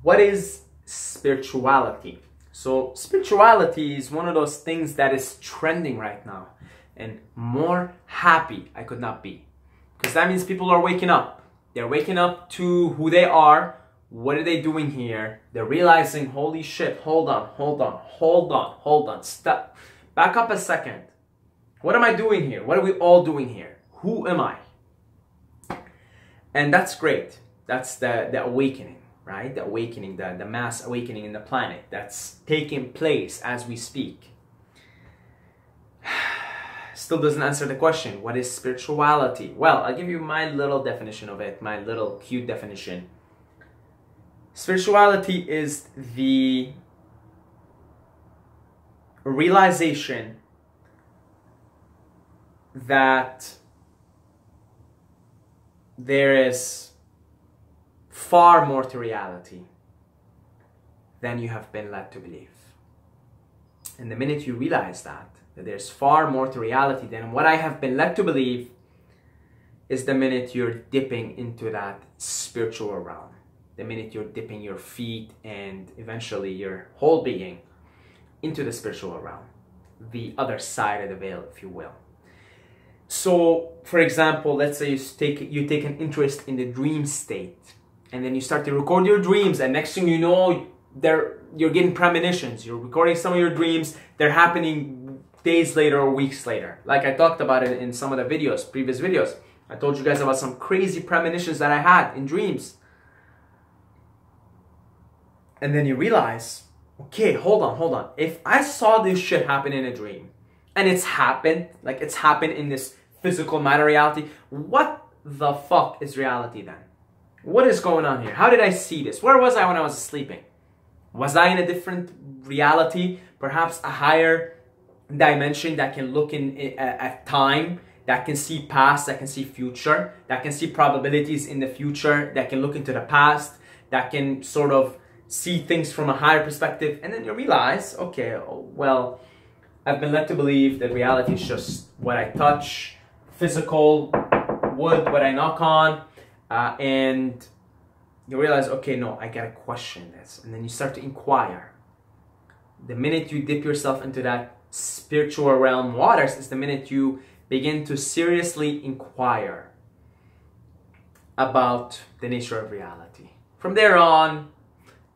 What is spirituality? So spirituality is one of those things that is trending right now, and more happy I could not be, because that means people are waking up. They're waking up to who they are. What are they doing here? They're realizing, holy shit, hold on, stop, back up a second. What am I doing here? What are we all doing here? Who am I? And that's great. That's the awakening, right? The awakening, the mass awakening in the planet that's taking place as we speak. Still doesn't answer the question, what is spirituality? Well, I'll give you my little definition of it, my little cute definition. Spirituality is the realization that there is far more to reality than you have been led to believe. And the minute you realize that there's far more to reality than what I have been led to believe, is the minute you're dipping into that spiritual realm. The minute you're dipping your feet and eventually your whole being into the spiritual realm, the other side of the veil, if you will. So, for example, let's say you take an interest in the dream state, and then you start to record your dreams, and next thing you know, you're getting premonitions. You're recording some of your dreams. They're happening days later or weeks later. Like I talked about it in some of the videos, previous videos. I told you guys about some crazy premonitions that I had in dreams. And then you realize, okay, hold on. If I saw this shit happen in a dream, and it's happened in this physical matter reality, what the fuck is reality then? What is going on here? How did I see this? Where was I when I was sleeping? Was I in a different reality? Perhaps a higher dimension that can look at time, that can see past, that can see future, that can see probabilities in the future, that can look into the past, that can sort of see things from a higher perspective. And then you realize, okay, well, I've been led to believe that reality is just what I touch, physical, wood, what I knock on, and you realize, okay, no, I gotta question this. And then you start to inquire. The minute you dip yourself into that spiritual realm waters is the minute you begin to seriously inquire about the nature of reality. From there on,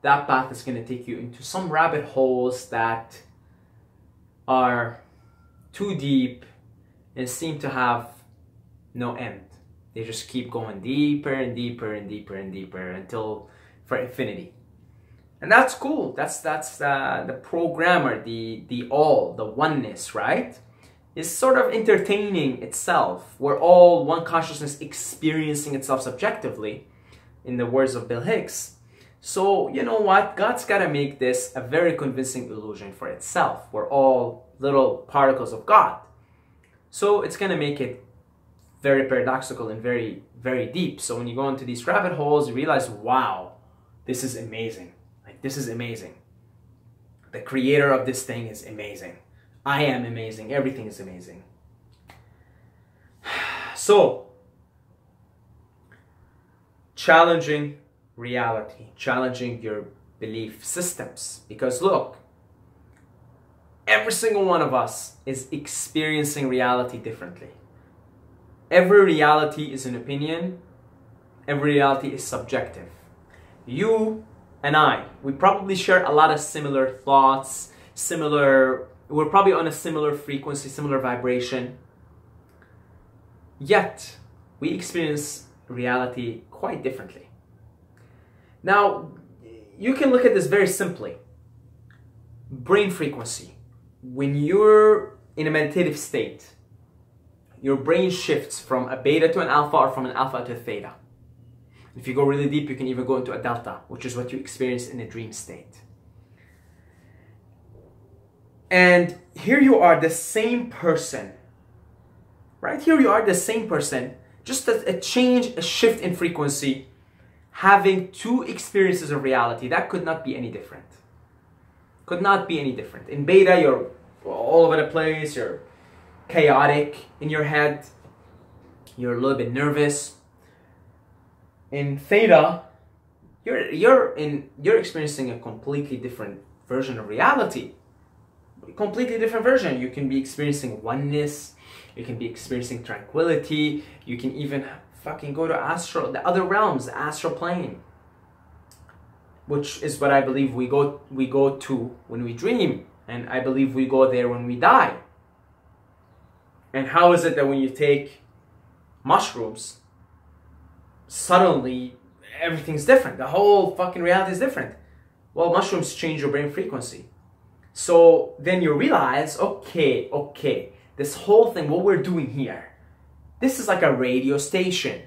that path is going to take you into some rabbit holes that are too deep and seem to have no end. They just keep going deeper and deeper and deeper and deeper until for infinity. And that's cool. That's the programmer, the all, the oneness, right? Is sort of entertaining itself. We're all one consciousness experiencing itself subjectively, in the words of Bill Hicks. So, you know what? God's got to make this a very convincing illusion for itself. We're all little particles of God. So it's going to make it very paradoxical and very, very deep. So when you go into these rabbit holes, you realize, wow, this is amazing. Like, this is amazing. The creator of this thing is amazing. I am amazing. Everything is amazing. So, challenging reality, challenging your belief systems. Because look, every single one of us is experiencing reality differently. Every reality is an opinion. Every reality is subjective. You and I, we probably share a lot of similar thoughts, we're probably on a similar frequency, similar vibration. Yet, we experience reality quite differently. Now, you can look at this very simply. Brain frequency. When you're in a meditative state, your brain shifts from a beta to an alpha, or from an alpha to a theta. If you go really deep, you can even go into a delta, which is what you experience in a dream state. And here you are, the same person. Right here you are, the same person. Just a change, a shift in frequency, having two experiences of reality. That could not be any different. Could not be any different. In beta, you're all over the place. You're chaotic in your head. You're a little bit nervous. In theta, you're experiencing a completely different version of reality. Completely different version. You can be experiencing oneness, you can be experiencing tranquility, you can even fucking go to the other realms, the astral plane, which is what I believe we go to when we dream, and I believe we go there when we die. And how is it that when you take mushrooms, suddenly everything's different? The whole fucking reality is different. Well, mushrooms change your brain frequency. So then you realize, okay, this whole thing, what we're doing here, this is like a radio station.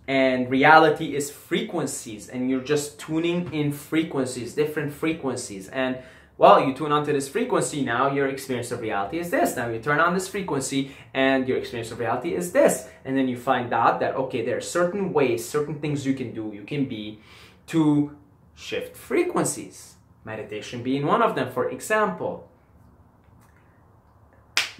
And reality is frequencies. And you're just tuning in frequencies, different frequencies. And well, you tune onto this frequency, now your experience of reality is this. Now you turn on this frequency and your experience of reality is this. And then you find out that, okay, there are certain ways, certain things you can do, you can be to shift frequencies. Meditation being one of them, for example.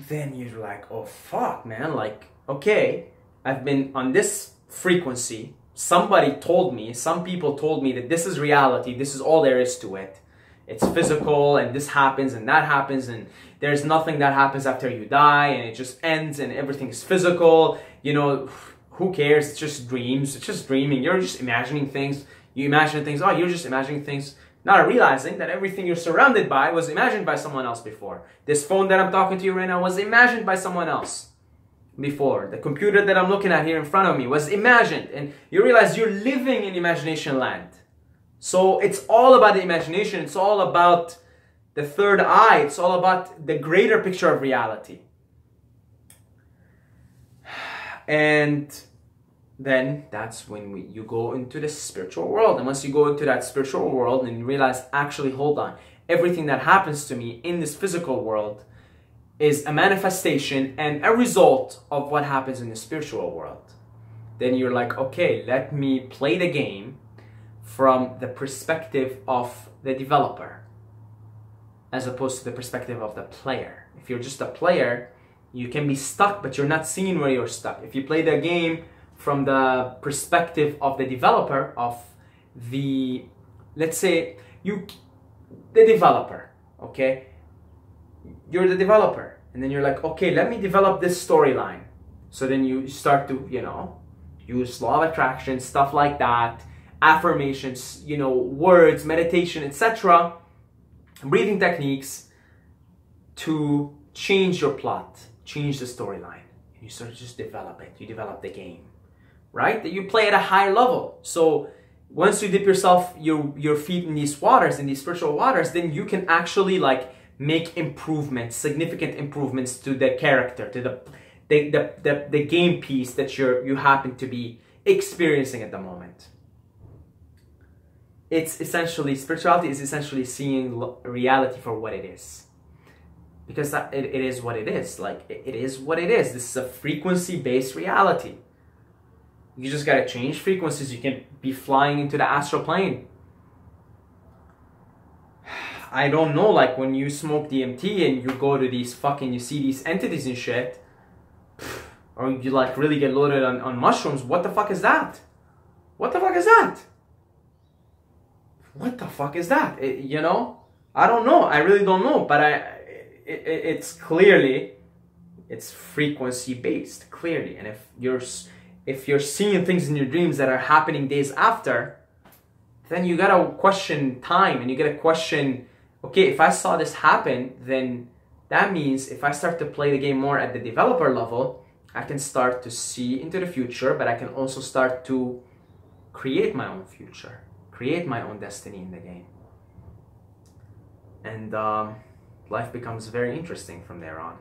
Then you're like, oh fuck, man, like, okay, I've been on this frequency. Somebody told me, some people told me that this is reality, this is all there is to it. It's physical, and this happens, and that happens, and there's nothing that happens after you die, and it just ends, and everything is physical. You know, who cares? It's just dreams. It's just dreaming. You're just imagining things. You imagine things. Oh, you're just imagining things. Not realizing that everything you're surrounded by was imagined by someone else before. This phone that I'm talking to you right now was imagined by someone else before. The computer that I'm looking at here in front of me was imagined. And you realize you're living in imagination land. So it's all about the imagination. It's all about the third eye. It's all about the greater picture of reality. And then that's when you go into the spiritual world. And once you go into that spiritual world and you realize, actually, hold on, everything that happens to me in this physical world is a manifestation and a result of what happens in the spiritual world. Then you're like, okay, let me play the game from the perspective of the developer as opposed to the perspective of the player. If you're just a player, you can be stuck, but you're not seeing where you're stuck. If you play the game from the perspective of the developer, of the, let's say, the developer, okay? You're the developer, and then you're like, okay, let me develop this storyline. So then you start to, you know, use law of attraction, stuff like that, affirmations, you know, words, meditation, etc., breathing techniques to change your plot, change the storyline. And you sort of just develop it. You develop the game, right? That you play at a higher level. So once you dip your feet in these waters, in these spiritual waters, then you can actually like make improvements, significant improvements to the character, to the game piece that you happen to be experiencing at the moment. It's essentially, spirituality is essentially seeing reality for what it is. Because it is what it is. Like, it is what it is. This is a frequency-based reality. You just gotta change frequencies. You can be flying into the astral plane. I don't know, like when you smoke DMT and you go to these fucking, you see these entities and shit, or you like really get loaded on mushrooms, what the fuck is that? What the fuck is that? What the fuck is that? You know? I don't know. I really don't know. But it's clearly, it's frequency based, clearly. And if you're seeing things in your dreams that are happening days after, then you gotta question time, and you gotta question, okay, if I saw this happen, then that means if I start to play the game more at the developer level, I can start to see into the future, but I can also start to create my own future, create my own destiny in the game. And life becomes very interesting from there on.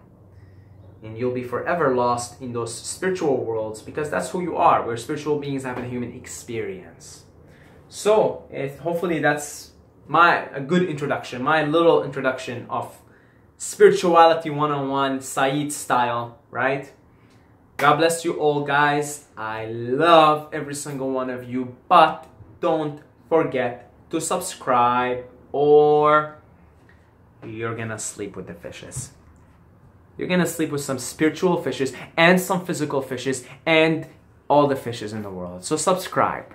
And you'll be forever lost in those spiritual worlds, because that's who you are. We're spiritual beings having a human experience. So, hopefully that's a good introduction, my little introduction of spirituality 101, Saeed style, right? God bless you all, guys. I love every single one of you, but don't forget to subscribe or you're gonna sleep with the fishes. You're gonna sleep with some spiritual fishes and some physical fishes and all the fishes in the world. So subscribe.